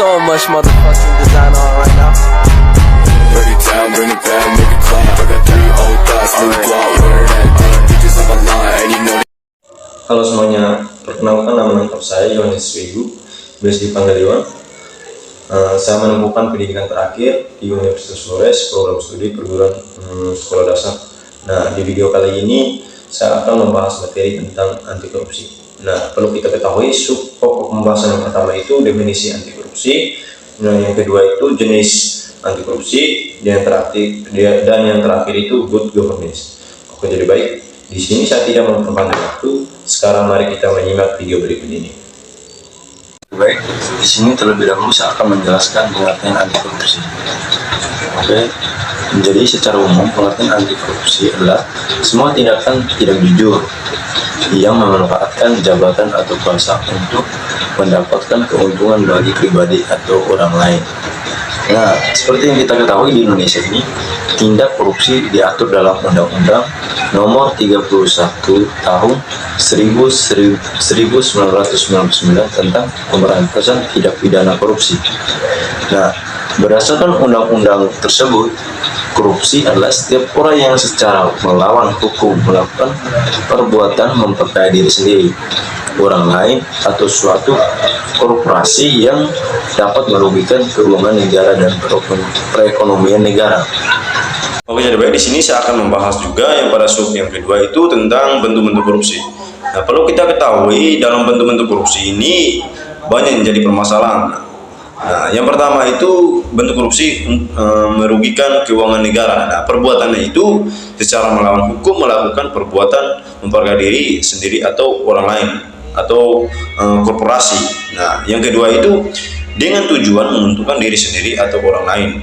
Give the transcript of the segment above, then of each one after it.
so much motherfucking design on right now. Break it down, bring it back, make it clap. I got 3 old thoughts, new guap, wear that thing, bitches on my line, and you know. Halo semuanya, perkenalkan nama lengkap saya Yohanes Wigu, biasa dipanggil Iwan. Saya menemukan pendidikan terakhir di Universitas Flores, program studi perguruan sekolah dasar. Nah, di video kali ini saya akan membahas materi tentang anti korupsi. Nah, perlu kita ketahui pokok pembahasan yang pertama itu definisi anti korupsi, nah yang kedua itu jenis anti korupsi, dan yang terakhir itu good governance. Oke, jadi baik. Di sini saya tidak memperpanjang waktu. Sekarang mari kita menyimak video berikut ini. Baik, di sini terlebih dahulu saya akan menjelaskan pengertian anti korupsi. Oke, jadi secara umum pengertian anti korupsi adalah semua tindakan tidak jujur yang memanfaatkan jabatan atau kuasa untuk mendapatkan keuntungan bagi pribadi atau orang lain. Nah, seperti yang kita ketahui di Indonesia ini, tindak korupsi diatur dalam Undang-Undang Nomor 31 Tahun 1999 tentang pemberantasan tindak pidana korupsi. Nah, berdasarkan undang-undang tersebut, korupsi adalah setiap orang yang secara melawan hukum melakukan perbuatan memperkaya diri sendiri, orang lain, atau suatu korporasi yang dapat merugikan keuangan negara dan perekonomian negara. Oke, jadi baik, di sini saya akan membahas juga yang pada sub yang kedua itu tentang bentuk-bentuk korupsi. Nah, perlu kita ketahui dalam bentuk-bentuk korupsi ini banyak yang jadi permasalahan. Nah, yang pertama itu bentuk korupsi merugikan keuangan negara. Nah, perbuatannya itu secara melawan hukum melakukan perbuatan memperkaya diri sendiri atau orang lain atau korporasi. Nah, yang kedua itu dengan tujuan menguntungkan diri sendiri atau orang lain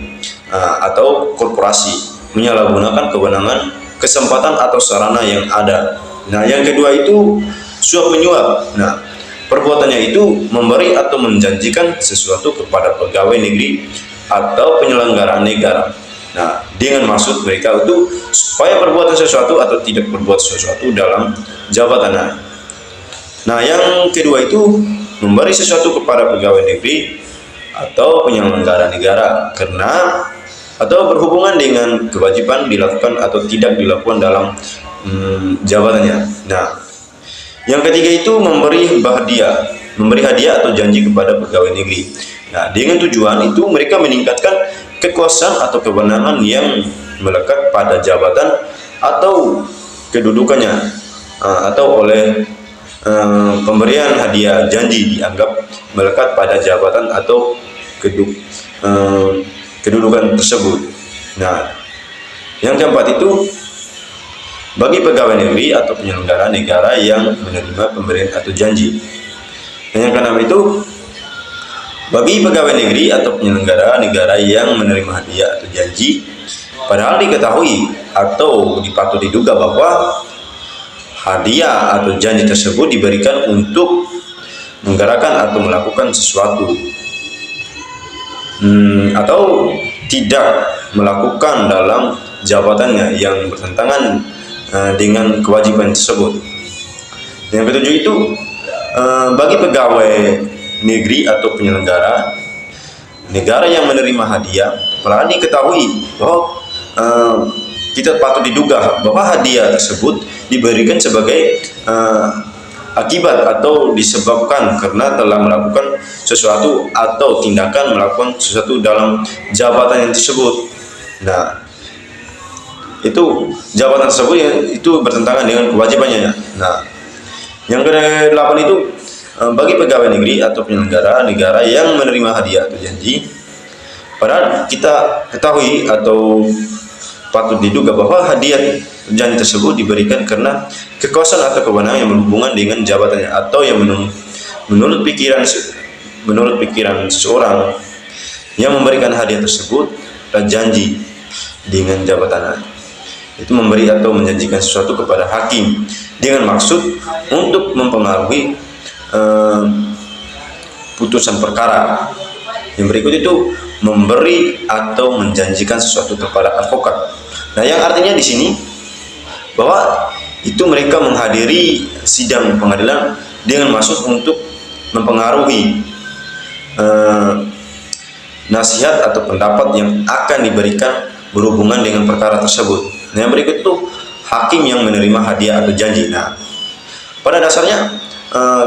atau korporasi, menyalahgunakan kewenangan, kesempatan atau sarana yang ada. Nah, yang kedua itu suap menyuap. Nah, perbuatannya itu memberi atau menjanjikan sesuatu kepada pegawai negeri atau penyelenggaraan negara. Nah, dengan maksud mereka itu supaya perbuatan sesuatu atau tidak berbuat sesuatu dalam jabatannya. Nah, yang kedua itu memberi sesuatu kepada pegawai negeri atau penyelenggara negara karena atau berhubungan dengan kewajiban dilakukan atau tidak dilakukan dalam jabatannya. Nah, yang ketiga itu memberi hadiah atau janji kepada pegawai negeri. Nah, dengan tujuan itu mereka meningkatkan kekuasaan atau kewenangan yang melekat pada jabatan atau kedudukannya, atau oleh pemberian hadiah janji dianggap melekat pada jabatan atau kedudukan tersebut. Nah, yang keempat itu bagi pegawai negeri atau penyelenggara negara yang menerima pemberian atau janji. Dan yang keenam itu bagi pegawai negeri atau penyelenggara negara yang menerima hadiah atau janji padahal diketahui atau dipatut diduga bahwa hadiah atau janji tersebut diberikan untuk menggerakkan atau melakukan sesuatu atau tidak melakukan dalam jabatannya yang bertentangan dengan kewajiban tersebut. Yang ketujuh itu bagi pegawai negeri atau penyelenggara negara yang menerima hadiah padahal diketahui bahwa kita patut diduga bahwa hadiah tersebut diberikan sebagai akibat atau disebabkan karena telah melakukan sesuatu atau tindakan melakukan sesuatu dalam jabatan yang tersebut. Nah, itu jabatan tersebut itu bertentangan dengan kewajibannya. Nah, yang ke-8 itu bagi pegawai negeri atau penyelenggara negara yang menerima hadiah atau janji padahal kita ketahui atau patut diduga bahwa hadiah janji tersebut diberikan karena kekuasaan atau kewenangan yang berhubungan dengan jabatannya atau yang menurut pikiran seseorang yang memberikan hadiah tersebut dan janji dengan jabatannya itu memberi atau menjanjikan sesuatu kepada hakim dengan maksud untuk mempengaruhi putusan perkara. Yang berikut itu memberi atau menjanjikan sesuatu kepada advokat. Nah, yang artinya di sini bahwa itu mereka menghadiri sidang pengadilan dengan maksud untuk mempengaruhi nasihat atau pendapat yang akan diberikan berhubungan dengan perkara tersebut. Nah, yang berikut itu hakim yang menerima hadiah atau janji. Nah, pada dasarnya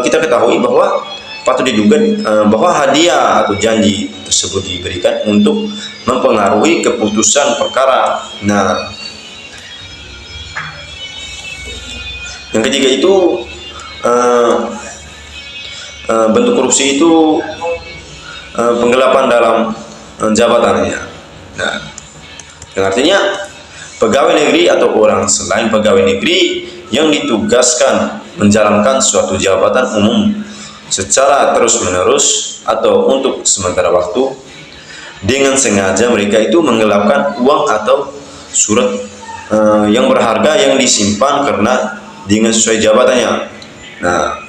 kita ketahui bahwa patut diduga bahwa hadiah atau janji tersebut diberikan untuk mempengaruhi keputusan perkara. Nah, yang ketiga itu bentuk korupsi itu penggelapan dalam jabatannya. Nah, yang artinya pegawai negeri atau orang selain pegawai negeri yang ditugaskan menjalankan suatu jabatan umum secara terus-menerus atau untuk sementara waktu dengan sengaja mereka itu menggelapkan uang atau surat yang berharga yang disimpan karena dengan sesuai jabatannya. Nah,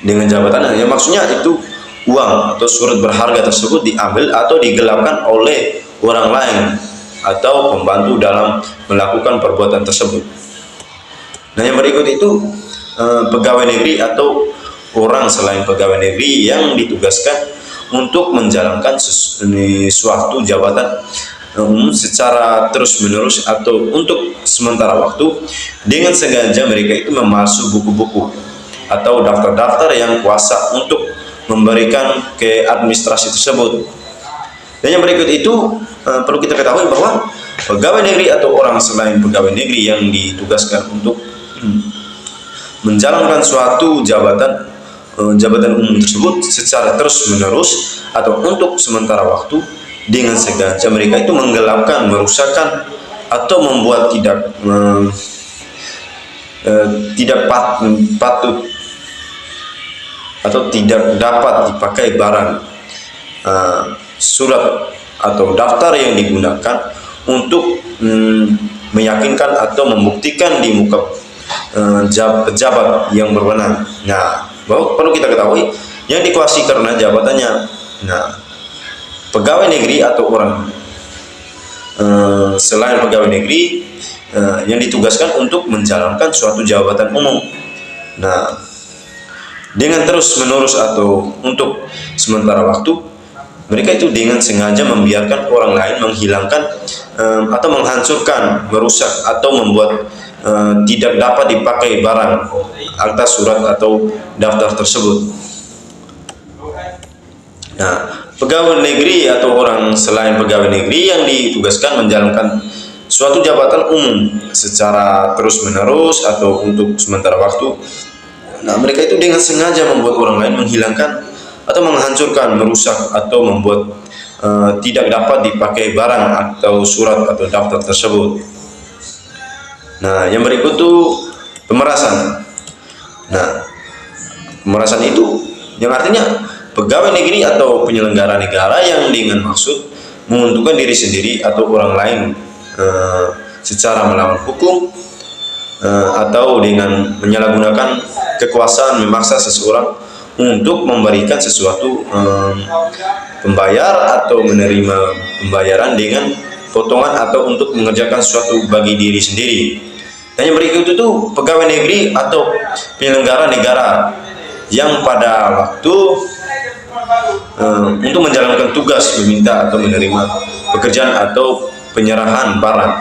dengan jabatannya, yang maksudnya itu uang atau surat berharga tersebut diambil atau digelapkan oleh orang lain atau pembantu dalam melakukan perbuatan tersebut. Nah, yang berikut itu pegawai negeri atau orang selain pegawai negeri yang ditugaskan untuk menjalankan suatu jabatan umum secara terus-menerus atau untuk sementara waktu dengan sengaja mereka itu memalsu buku-buku atau daftar-daftar yang kuasa untuk memberikan ke administrasi tersebut. Dan yang berikut itu perlu kita ketahui bahwa pegawai negeri atau orang selain pegawai negeri yang ditugaskan untuk menjalankan suatu jabatan umum tersebut secara terus-menerus atau untuk sementara waktu dengan sengaja mereka itu menggelapkan, merusakkan atau membuat tidak patut atau tidak dapat dipakai barang, surat atau daftar yang digunakan untuk meyakinkan atau membuktikan di muka pejabat yang berwenang. Nah, bahwa perlu kita ketahui yang dikuasai karena jabatannya. Nah, pegawai negeri atau orang selain pegawai negeri yang ditugaskan untuk menjalankan suatu jabatan umum. Nah, dengan terus-menerus atau untuk sementara waktu, mereka itu dengan sengaja membiarkan orang lain menghilangkan atau menghancurkan, merusak atau membuat tidak dapat dipakai barang, akta, surat atau daftar tersebut. Nah, pegawai negeri atau orang selain pegawai negeri yang ditugaskan menjalankan suatu jabatan umum secara terus-menerus atau untuk sementara waktu. Nah, mereka itu dengan sengaja membuat orang lain menghilangkan atau menghancurkan, merusak atau membuat tidak dapat dipakai barang atau surat atau daftar tersebut. Nah, yang berikut itu pemerasan. Nah, pemerasan itu yang artinya pegawai negeri atau penyelenggara negara yang dengan maksud menguntungkan diri sendiri atau orang lain secara melawan hukum atau dengan menyalahgunakan kekuasaan memaksa seseorang untuk memberikan sesuatu pembayar atau menerima pembayaran dengan potongan atau untuk mengerjakan sesuatu bagi diri sendiri. Dan yang berikut itu pegawai negeri atau penyelenggara negara yang pada waktu untuk menjalankan tugas meminta atau menerima pekerjaan atau penyerahan barang.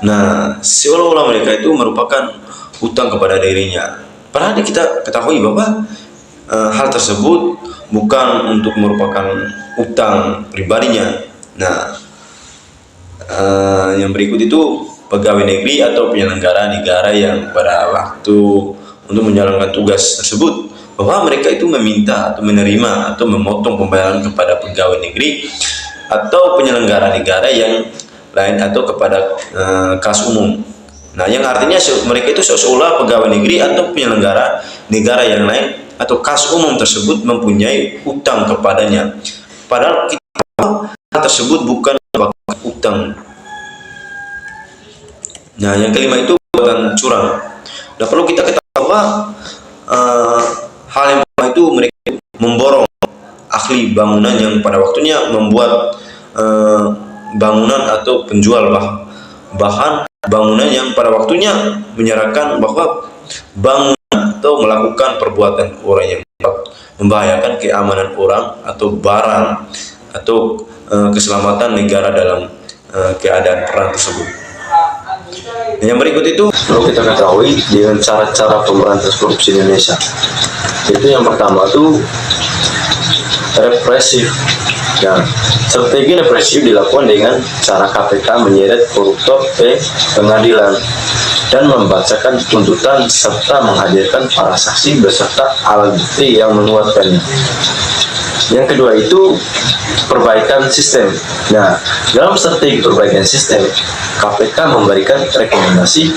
Nah, seolah-olah mereka itu merupakan hutang kepada dirinya. Padahal kita ketahui bahwa hal tersebut bukan untuk merupakan hutang pribadinya. Nah, yang berikut itu pegawai negeri atau penyelenggara negara yang pada waktu untuk menjalankan tugas tersebut bahwa mereka itu meminta atau menerima atau memotong pembayaran kepada pegawai negeri atau penyelenggara negara yang lain atau kepada kas umum. Nah, yang artinya mereka itu seolah pegawai negeri atau penyelenggara negara yang lain atau kas umum tersebut mempunyai utang kepadanya. Padahal hal tersebut bukan utang. Nah, yang kelima itu perbuatan curang. Nah, perlu kita ketahui bahwa hal yang pertama itu mereka memborong ahli bangunan yang pada waktunya membuat bangunan atau penjual bahan bangunan yang pada waktunya menyerahkan bahwa bangunan atau melakukan perbuatan orang yang membahayakan keamanan orang atau barang atau keselamatan negara dalam keadaan perang tersebut. Dan yang berikut itu perlu kita ketahui dengan cara-cara pemberantasan korupsi di Indonesia. Itu yang pertama tuh represif. Nah, strategi represif dilakukan dengan cara KPK menyeret koruptor ke pengadilan dan membacakan tuntutan serta menghadirkan para saksi beserta alat bukti yang menguatkannya. Yang kedua itu perbaikan sistem. Nah, dalam strategi perbaikan sistem, KPK memberikan rekomendasi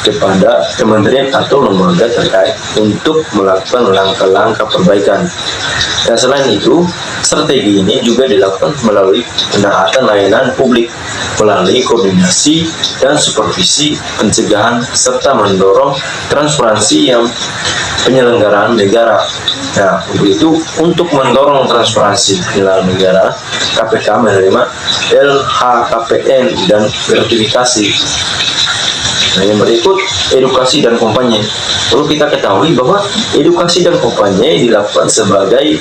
kepada kementerian atau lembaga terkait untuk melakukan langkah-langkah perbaikan. Dan selain itu, strategi ini juga dilakukan melalui penaatan layanan publik, melalui koordinasi dan supervisi pencegahan serta mendorong transparansi yang penyelenggaraan negara. Nah, untuk itu, untuk mendorong transparansi penyelenggaraan negara, KPK menerima LHKPN dan verifikasi. Nah, yang berikut, edukasi dan kampanye. Perlu kita ketahui bahwa edukasi dan kampanye dilakukan sebagai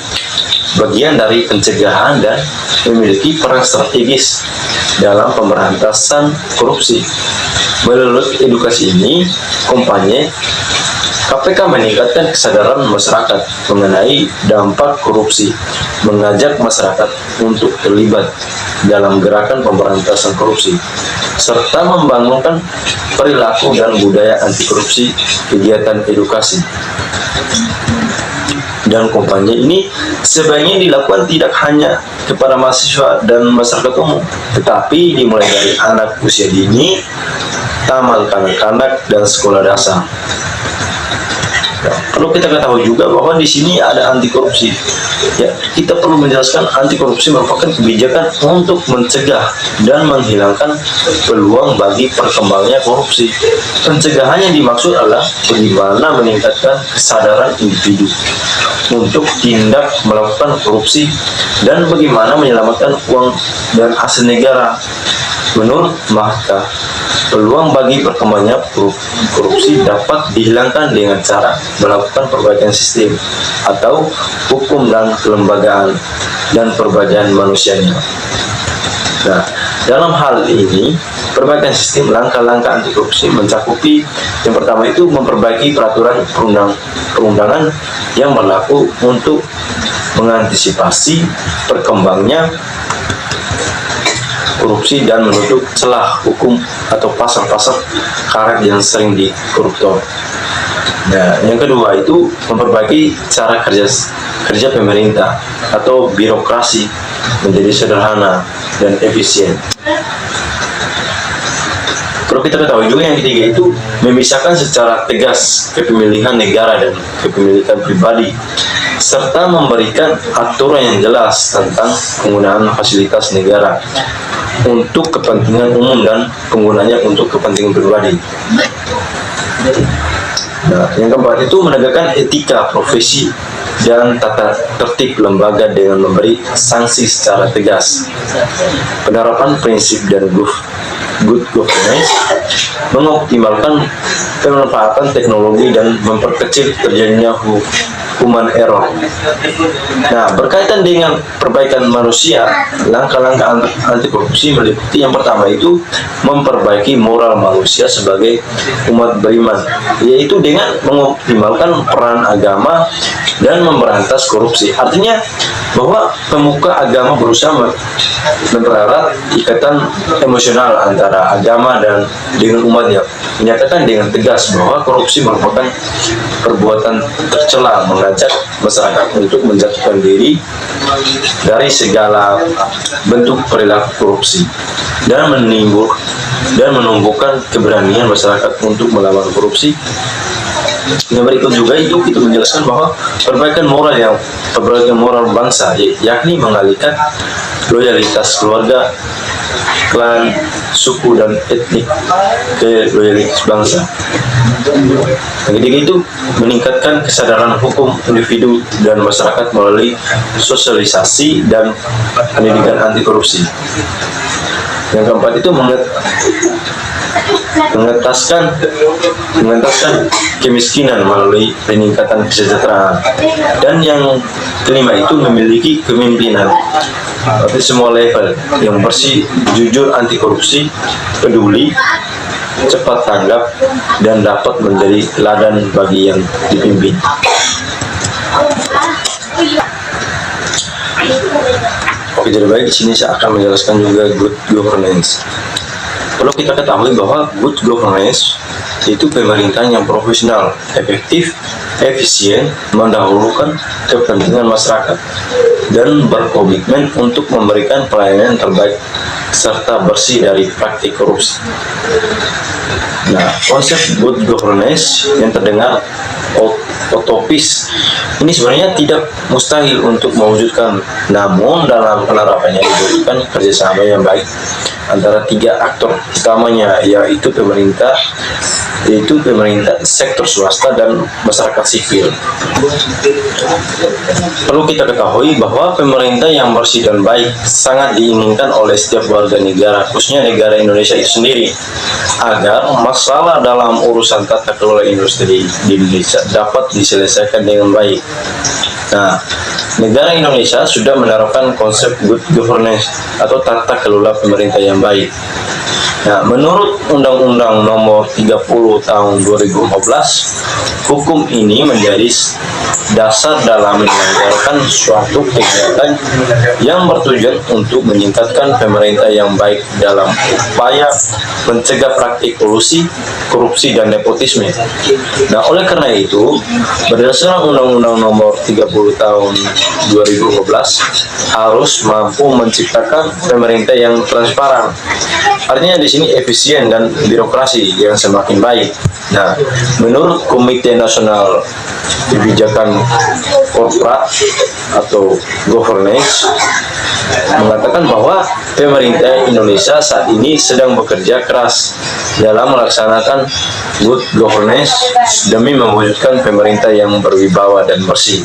bagian dari pencegahan dan memiliki peran strategis dalam pemberantasan korupsi. Melalui edukasi ini, kampanye, KPK meningkatkan kesadaran masyarakat mengenai dampak korupsi, mengajak masyarakat untuk terlibat dalam gerakan pemberantasan korupsi, serta membangunkan perilaku dan budaya anti korupsi. Kegiatan edukasi dan kampanye ini sebaiknya dilakukan tidak hanya kepada mahasiswa dan masyarakat umum, tetapi dimulai dari anak usia dini, taman kanak-kanak, dan sekolah dasar. Nah, perlu kita ketahui juga bahwa di sini ada anti korupsi. Ya, kita perlu menjelaskan anti korupsi merupakan kebijakan untuk mencegah dan menghilangkan peluang bagi perkembangannya korupsi. Pencegahannya dimaksud adalah bagaimana meningkatkan kesadaran individu untuk tindak melakukan korupsi dan bagaimana menyelamatkan uang dan aset negara. Menurut Mahkamah, peluang bagi perkembangannya korupsi dapat dihilangkan dengan cara melakukan perbaikan sistem atau hukum dan kelembagaan dan perbaikan manusianya. Nah, dalam hal ini, perbaikan sistem langkah-langkah anti korupsi mencakupi yang pertama itu memperbaiki peraturan perundangan yang berlaku untuk mengantisipasi perkembangnya korupsi dan menutup celah hukum atau pasal-pasal karet yang sering dikoruptor. Nah, yang kedua itu memperbaiki cara kerja pemerintah atau birokrasi menjadi sederhana dan efisien. Perlu kita ketahui juga yang ketiga itu memisahkan secara tegas kepemilikan negara dan kepemilikan pribadi, serta memberikan aturan yang jelas tentang penggunaan fasilitas negara untuk kepentingan umum dan penggunanya untuk kepentingan pribadi. Nah, yang keempat itu menegakkan etika profesi dan tata tertib lembaga dengan memberi sanksi secara tegas. Penerapan prinsip dan good governance, mengoptimalkan pemanfaatan teknologi dan memperkecil terjadinya human error. Nah, berkaitan dengan perbaikan manusia, langkah-langkah anti korupsi meliputi yang pertama itu memperbaiki moral manusia sebagai umat beriman, yaitu dengan mengoptimalkan peran agama dan memberantas korupsi. Artinya bahwa pemuka agama berusaha mempererat ikatan emosional antara agama dan dengan umatnya, menyatakan dengan tegas bahwa korupsi merupakan perbuatan tercela, mengajak masyarakat untuk menjatuhkan diri dari segala bentuk perilaku korupsi dan menumbuhkan keberanian masyarakat untuk melawan korupsi. Yang berikut juga itu kita menjelaskan bahwa perbaikan moral bangsa, yakni mengalihkan loyalitas keluarga, klan, suku, dan etnik ke loyalitas bangsa. Yang ketiga itu meningkatkan kesadaran hukum individu dan masyarakat melalui sosialisasi dan pendidikan anti korupsi. Yang keempat itu mengentaskan kemiskinan melalui peningkatan kesejahteraan, dan yang kelima itu memiliki kepemimpinan di semua level yang bersih, jujur, anti korupsi, peduli, cepat tanggap, dan dapat menjadi teladan bagi yang dipimpin. Oke, jadi baik, di sini saya akan menjelaskan juga good governance. Perlu kita ketahui bahwa good governance itu pemerintahan yang profesional, efektif, efisien, mendahulukan kepentingan masyarakat, dan berkomitmen untuk memberikan pelayanan terbaik serta bersih dari praktik korupsi. Nah, konsep good governance yang terdengar utopis ini sebenarnya tidak mustahil untuk mewujudkan, namun dalam penerapannya dibutuhkan kerjasama yang baik antara tiga aktor utamanya, yaitu pemerintah, sektor swasta, dan masyarakat sipil. Perlu kita ketahui bahwa pemerintah yang bersih dan baik sangat diinginkan oleh setiap warga negara, khususnya negara Indonesia itu sendiri, agar masalah dalam urusan tata kelola industri di Indonesia dapat diselesaikan dengan baik. Nah, negara Indonesia sudah menerapkan konsep good governance atau tata kelola pemerintah yang baik. Nah, menurut Undang-Undang Nomor 30 Tahun 2015, hukum ini menjadi dasar dalam menyelenggarakan suatu kegiatan yang bertujuan untuk meningkatkan pemerintah yang baik dalam upaya mencegah praktik korupsi dan nepotisme. Nah, oleh karena itu, berdasarkan Undang-Undang Nomor 30 Tahun 2015 harus mampu menciptakan pemerintah yang transparan. Artinya di sini efisien dan birokrasi yang semakin baik. Nah, menurut Komite Nasional Kebijakan Korporat atau Governance mengatakan bahwa pemerintah Indonesia saat ini sedang bekerja keras dalam melaksanakan good governance demi mewujudkan pemerintah yang berwibawa dan bersih.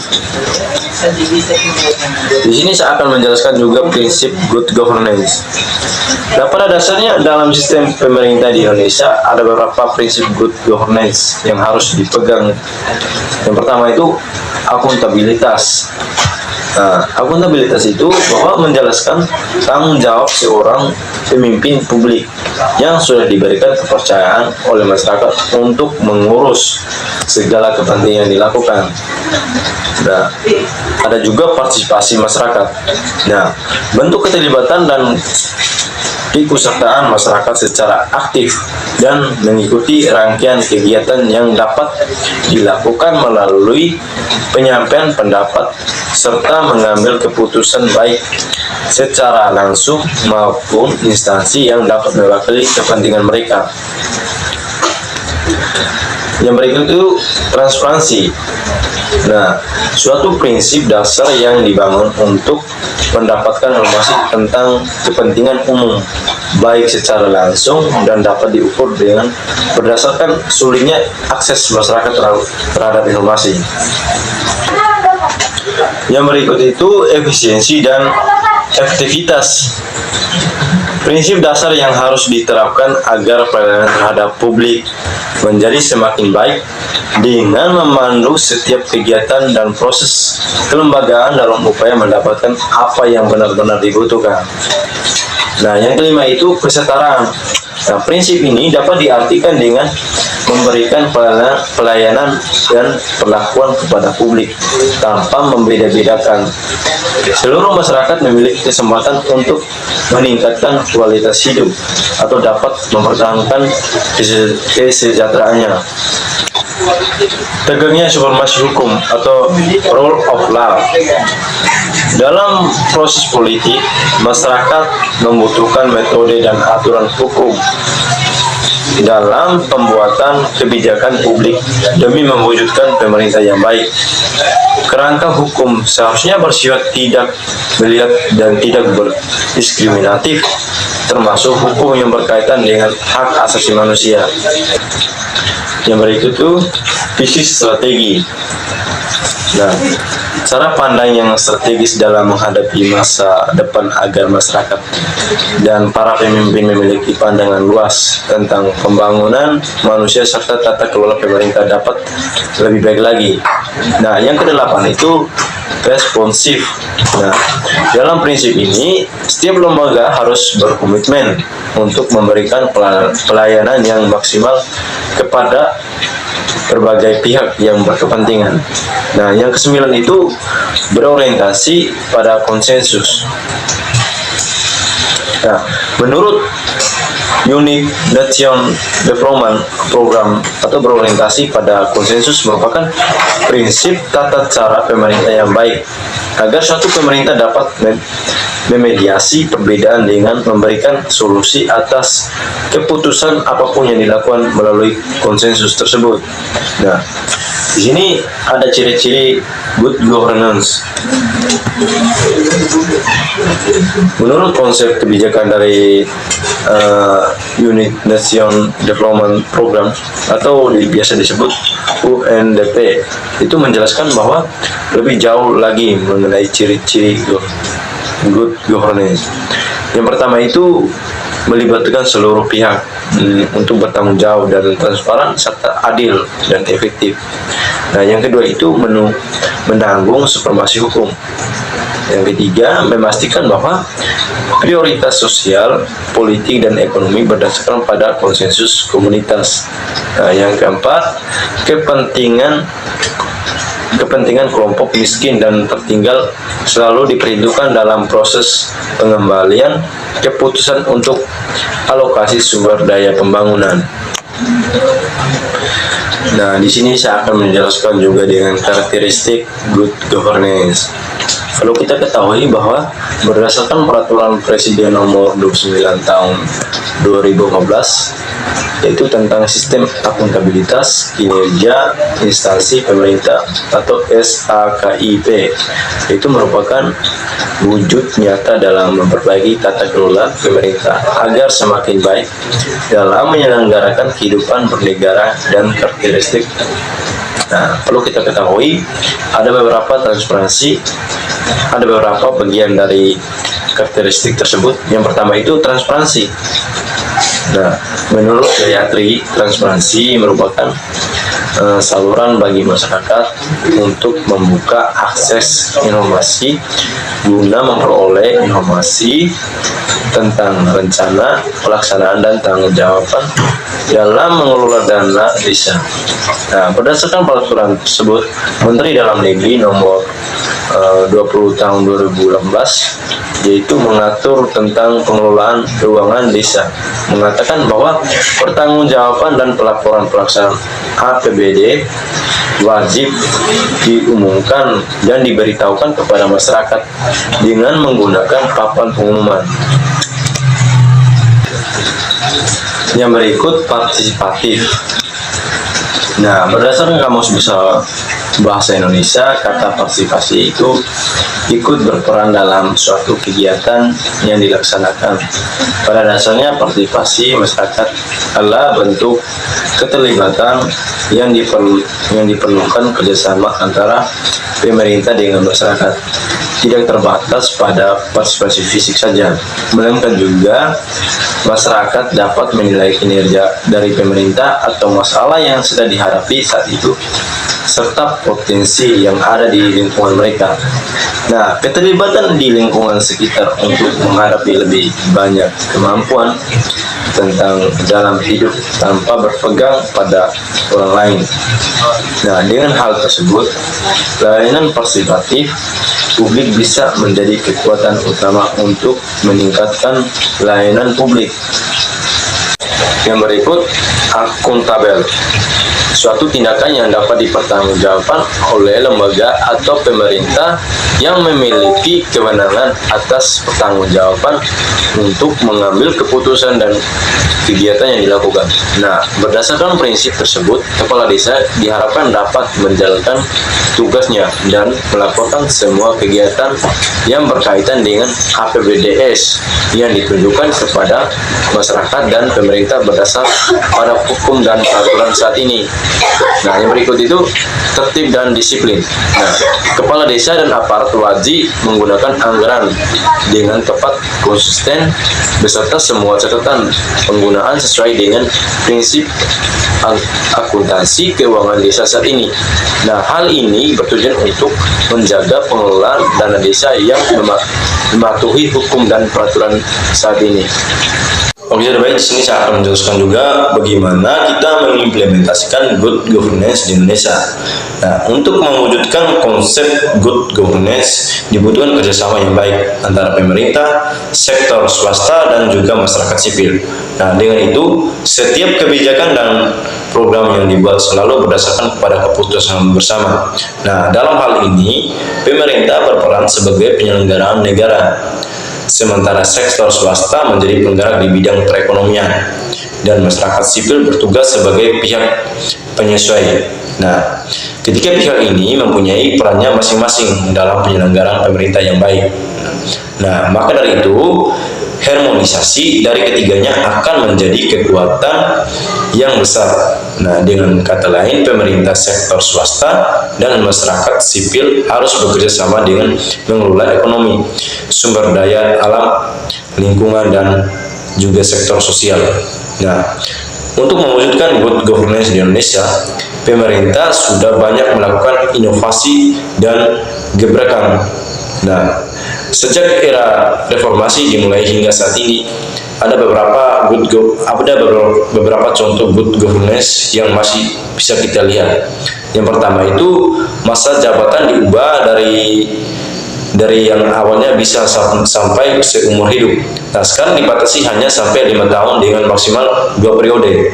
Di sini saya akan menjelaskan juga prinsip good governance. Nah, pada dasarnya dalam sistem pemerintah di Indonesia ada beberapa prinsip good governance yang harus dipegang. Yang pertama itu akuntabilitas. Nah, akuntabilitas itu bahwa menjelaskan tanggung jawab seorang pemimpin publik yang sudah diberikan kepercayaan oleh masyarakat untuk mengurus segala kepentingan yang dilakukan. Nah, ada juga partisipasi masyarakat. Nah, bentuk keterlibatan dan keikutsertaan masyarakat secara aktif dan mengikuti rangkaian kegiatan yang dapat dilakukan melalui penyampaian pendapat serta mengambil keputusan baik secara langsung maupun instansi yang dapat mewakili kepentingan mereka. Yang berikut itu transparansi. Nah, suatu prinsip dasar yang dibangun untuk mendapatkan informasi tentang kepentingan umum baik secara langsung dan dapat diukur dengan berdasarkan sulitnya akses masyarakat terhadap informasi. Yang berikut itu efisiensi dan efektivitas. Prinsip dasar yang harus diterapkan agar pelayanan terhadap publik menjadi semakin baik dengan memandu setiap kegiatan dan proses kelembagaan dalam upaya mendapatkan apa yang benar-benar dibutuhkan. Nah, yang kelima itu kesetaraan. Nah, prinsip ini dapat diartikan dengan memberikan pelayanan dan perlakuan kepada publik tanpa membeda-bedakan. Seluruh masyarakat memiliki kesempatan untuk meningkatkan kualitas hidup atau dapat mempertahankan kesejahteraannya. Tegaknya supremasi hukum atau rule of law. Dalam proses politik, masyarakat membutuhkan metode dan aturan hukum dalam pembuatan kebijakan publik demi mewujudkan pemerintah yang baik. Kerangka hukum seharusnya bersifat tidak melihat dan tidak berdiskriminatif, termasuk hukum yang berkaitan dengan hak asasi manusia. Yang berikut itu visi strategi. Nah, cara pandang yang strategis dalam menghadapi masa depan agar masyarakat dan para pemimpin memiliki pandangan luas tentang pembangunan manusia serta tata kelola pemerintah dapat lebih baik lagi. Nah, yang kedelapan itu responsif. Nah, dalam prinsip ini, setiap lembaga harus berkomitmen untuk memberikan pelayanan yang maksimal kepada berbagai pihak yang berkepentingan. Nah, yang kesembilan itu berorientasi pada konsensus. Nah, menurut Unit Nation Development Program atau berorientasi pada konsensus merupakan prinsip tata cara pemerintah yang baik agar suatu pemerintah dapat memediasi perbedaan dengan memberikan solusi atas keputusan apapun yang dilakukan melalui konsensus tersebut. Nah, di sini ada ciri-ciri good governance. Menurut konsep kebijakan dari Unit Nation Development Program atau biasa disebut UNDP, itu menjelaskan bahwa lebih jauh lagi mengenai ciri-ciri good governance. Yang pertama itu melibatkan seluruh pihak untuk bertanggung jawab dan transparan serta adil dan efektif. Nah, yang kedua itu menanggung supremasi hukum. Yang ketiga, memastikan bahwa prioritas sosial, politik, dan ekonomi berdasarkan pada konsensus komunitas. Nah, yang keempat, kepentingan kelompok miskin dan tertinggal selalu diperhitungkan dalam proses pengembalian keputusan untuk alokasi sumber daya pembangunan. Nah, di sini saya akan menjelaskan juga dengan karakteristik good governance. Kalau kita ketahui bahwa berdasarkan peraturan Presiden nomor 29 tahun 2015 yaitu tentang sistem akuntabilitas kinerja instansi pemerintah atau SAKIP, itu merupakan wujud nyata dalam memperbaiki tata kelola pemerintah agar semakin baik dalam menyelenggarakan kehidupan bernegara dan karakteristik. Nah, perlu kita ketahui ada beberapa bagian dari karakteristik tersebut. Yang pertama itu transparansi. Nah, menurut Gayatri, transparansi merupakan saluran bagi masyarakat untuk membuka akses informasi guna memperoleh informasi tentang rencana, pelaksanaan, dan tanggung jawaban dalam mengelola dana desa. Nah, berdasarkan peraturan tersebut, Menteri Dalam Negeri nomor 20 tahun 2018 yaitu mengatur tentang pengelolaan keuangan desa, mengatakan bahwa pertanggungjawaban dan pelaporan pelaksanaan APBD wajib diumumkan dan diberitahukan kepada masyarakat dengan menggunakan papan pengumuman. Yang berikut partisipatif. Nah, berdasarkan Kamus Besar Bahasa Indonesia, kata partisipasi itu ikut berperan dalam suatu kegiatan yang dilaksanakan. Pada dasarnya, partisipasi masyarakat adalah bentuk keterlibatan yang diperlukan kerjasama antara pemerintah dengan masyarakat. Tidak terbatas pada partisipasi fisik saja, melainkan juga masyarakat dapat menilai kinerja dari pemerintah atau masalah yang sedang dihadapi saat itu, serta potensi yang ada di lingkungan mereka. Nah, keterlibatan di lingkungan sekitar untuk menghadapi lebih banyak kemampuan tentang dalam hidup tanpa berpegang pada orang lain. Nah, dengan hal tersebut, layanan partisipatif publik bisa menjadi kekuatan utama untuk meningkatkan layanan publik. Yang berikut, akuntabel. Suatu tindakan yang dapat dipertanggungjawabkan oleh lembaga atau pemerintah yang memiliki kewenangan atas pertanggungjawaban untuk mengambil keputusan dan kegiatan yang dilakukan. Nah, berdasarkan prinsip tersebut, kepala desa diharapkan dapat menjalankan tugasnya dan melaporkan semua kegiatan yang berkaitan dengan APBDes yang ditunjukkan kepada masyarakat dan pemerintah berdasar pada hukum dan peraturan saat ini. Nah, yang berikut itu tertib dan disiplin. Nah, kepala desa dan aparat wajib menggunakan anggaran dengan tepat, konsisten, beserta semua catatan penggunaan sesuai dengan prinsip akuntansi keuangan desa saat ini. Nah, hal ini bertujuan untuk menjaga pengelolaan dana desa yang mematuhi hukum dan peraturan saat ini. Oke, sudah baik. Di sini saya akan menjelaskan juga bagaimana kita mengimplementasikan good governance di Indonesia. Nah, untuk mewujudkan konsep good governance dibutuhkan kerjasama yang baik antara pemerintah, sektor swasta, dan juga masyarakat sipil. Nah, dengan itu setiap kebijakan dan program yang dibuat selalu berdasarkan kepada keputusan bersama. Nah, dalam hal ini pemerintah berperan sebagai penyelenggaraan negara, sementara sektor swasta menjadi penggerak di bidang perekonomian, dan masyarakat sipil bertugas sebagai pihak penyesuai. Nah, ketika pihak ini mempunyai perannya masing-masing dalam penyelenggaraan pemerintah yang baik. Nah, maka dari itu harmonisasi dari ketiganya akan menjadi kekuatan yang besar. Nah, dengan kata lain, pemerintah, sektor swasta, dan masyarakat sipil harus bekerja sama dengan mengelola ekonomi, sumber daya alam, lingkungan, dan juga sektor sosial. Nah, untuk mewujudkan good governance di Indonesia, pemerintah sudah banyak melakukan inovasi dan gebrakan. Nah, sejak era reformasi dimulai hingga saat ini, ada beberapa contoh good governance yang masih bisa kita lihat. Yang pertama itu masa jabatan diubah dari yang awalnya bisa sampai seumur hidup. Nah, sekarang dibatasi hanya sampai 5 tahun dengan maksimal 2 periode.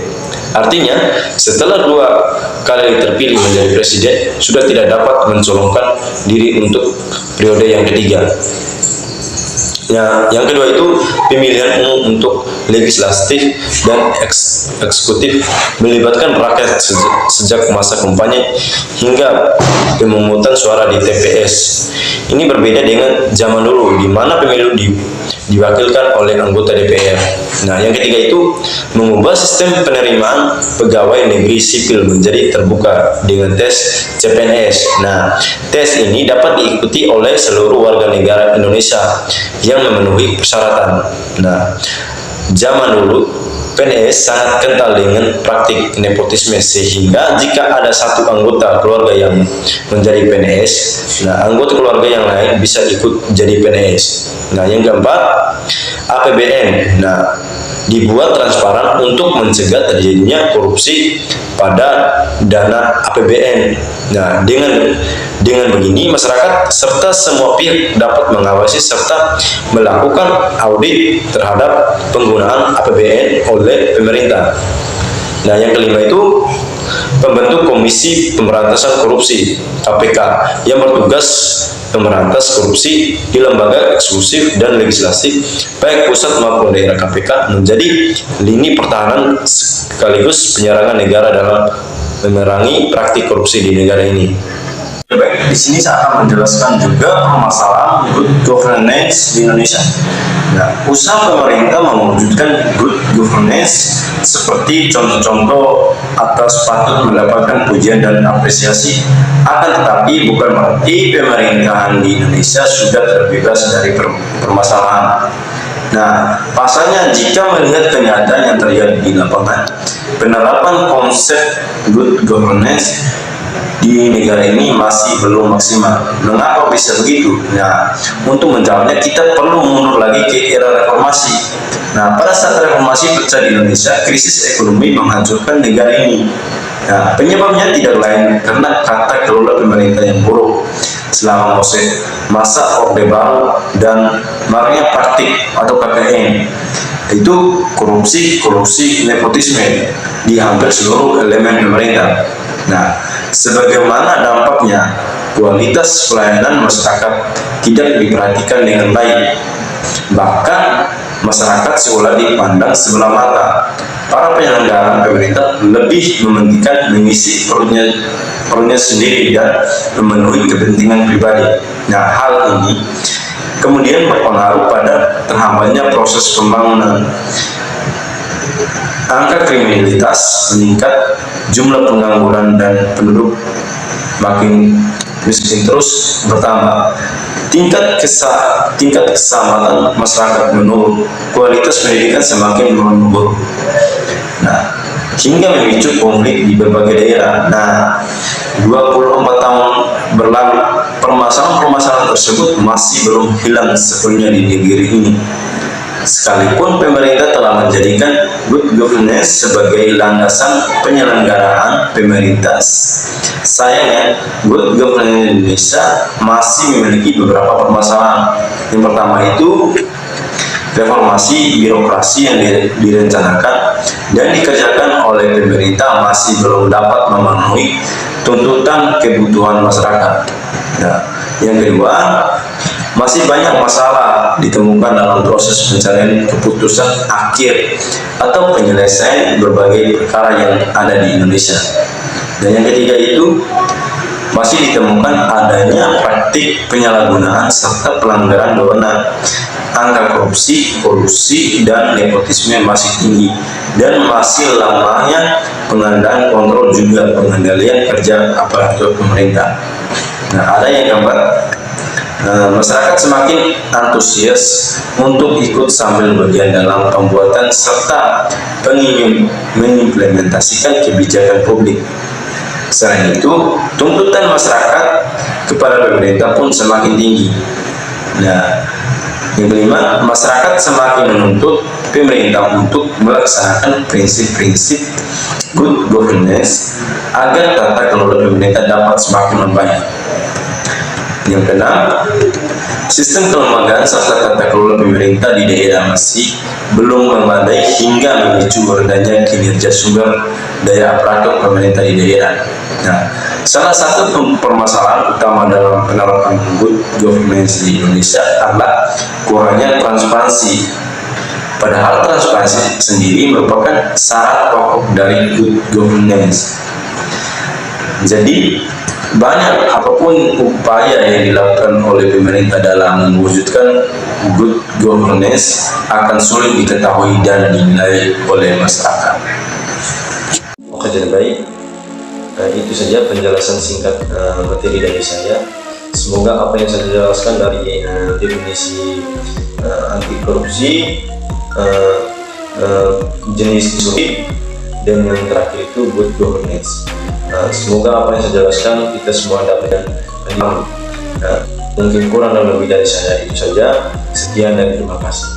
Artinya, setelah 2 kali terpilih menjadi presiden, sudah tidak dapat mencalonkan diri untuk periode yang ketiga. Nah, yang kedua itu pemilihan umum untuk legislatif dan eksekutif melibatkan rakyat sejak masa kampanye hingga pemungutan suara di TPS. Ini berbeda dengan zaman dulu di mana pemilu diwakilkan oleh anggota DPR. Nah, yang ketiga itu mengubah sistem penerimaan pegawai negeri sipil menjadi terbuka dengan tes CPNS. Nah, tes ini dapat diikuti oleh seluruh warga negara Indonesia yang memenuhi persyaratan. Nah, zaman dulu PNS sangat kental dengan praktik nepotisme, sehingga jika ada satu anggota keluarga yang menjadi PNS, nah anggota keluarga yang lain bisa ikut jadi PNS. Nah, yang keempat, APBN. Nah, dibuat transparan untuk mencegah terjadinya korupsi pada dana APBN. Nah, dengan begini masyarakat serta semua pihak dapat mengawasi serta melakukan audit terhadap penggunaan APBN oleh pemerintah. Nah, yang kelima itu pembentuk Komisi Pemberantasan Korupsi (KPK) yang bertugas memberantas korupsi di lembaga eksekutif dan legislatif baik pusat maupun daerah. KPK menjadi lini pertahanan sekaligus penyerangan negara dalam memerangi praktik korupsi di negara ini. Baik, di sini saya akan menjelaskan juga permasalahan good governance di Indonesia. Nah, usaha pemerintah mewujudkan good governance seperti contoh-contoh atas patut mendapatkan pujian dan apresiasi. Akan tetapi bukan berarti pemerintahan di Indonesia sudah terbebas dari permasalahan. Nah, pasalnya jika melihat kenyataan yang terjadi di lapangan, penerapan konsep good governance di negara ini masih belum maksimal. Mengapa bisa begitu? Nah, untuk menjawabnya kita perlu mundur lagi ke era reformasi. Nah, pada saat reformasi pecah di Indonesia, krisis ekonomi menghancurkan negara ini. Nah, penyebabnya tidak lain karena tata kelola pemerintah yang buruk selama masa Orde Baru dan maraknya praktik atau KKN, itu korupsi, nepotisme di hampir seluruh elemen pemerintah. Nah, sebagaimana dampaknya, kualitas pelayanan masyarakat tidak diperhatikan dengan baik. Bahkan masyarakat seolah dipandang sebelah mata. Para penyelenggara pemerintah lebih mementingkan mengisi perutnya sendiri dan memenuhi kepentingan pribadi. Nah, hal ini kemudian berpengaruh pada terhambatnya proses pembangunan. angka kriminalitas meningkat, jumlah pengangguran dan penduduk makin miskin terus bertambah, tingkat keselamatan masyarakat menurun, kualitas pendidikan semakin menurun. Nah, hingga memicu konflik di berbagai daerah. Nah, 24 tahun berlalu, permasalahan-permasalahan tersebut masih belum hilang sepenuhnya di negeri ini. Sekalipun pemerintah telah menjadikan good governance sebagai landasan penyelenggaraan pemerintah, sayangnya good governance Indonesia masih memiliki beberapa permasalahan. Yang pertama itu reformasi birokrasi yang direncanakan dan dikerjakan oleh pemerintah masih belum dapat memenuhi tuntutan kebutuhan masyarakat. Nah, yang kedua, masih banyak masalah ditemukan dalam proses pencarian keputusan akhir atau penyelesaian berbagai perkara yang ada di Indonesia. Dan yang ketiga itu, masih ditemukan adanya praktik penyalahgunaan serta pelanggaran wewenang. Angka korupsi, kolusi, dan nepotisme masih tinggi, dan masih lamanya pengadaan kontrol juga pengendalian kerja aparatur pemerintah. Nah, ada yang keempat, masyarakat semakin antusias untuk ikut sambil bagian dalam pembuatan serta mengimplementasikan kebijakan publik. Selain itu, tuntutan masyarakat kepada pemerintah pun semakin tinggi. Nah, yang kelima, masyarakat semakin menuntut pemerintah untuk melaksanakan prinsip-prinsip good governance agar tata kelola pemerintah dapat semakin membaik. Yang keenam, sistem kelembagaan serta tata kelola pemerintah di daerah masih belum memadai hingga memicu rendahnya kinerja sumber daya aparatur pemerintah di daerah. Nah, salah satu permasalahan utama dalam penerapan good governance di Indonesia adalah kurangnya transparansi. Padahal transparansi sendiri merupakan syarat pokok dari good governance. Jadi, banyak apapun upaya yang dilakukan oleh pemerintah dalam mewujudkan good governance akan sulit diketahui dan dinilai oleh masyarakat. Oke, jadi baik. Itu saja penjelasan singkat materi dari saya. Semoga apa yang saya jelaskan dari definisi anti korupsi, jenis sulit, dan yang terakhir itu good governance. Semoga apa yang saya jelaskan kita semua dapat paham. Mungkin kurang dan lebih dari saya itu saja. Sekian dan terima kasih.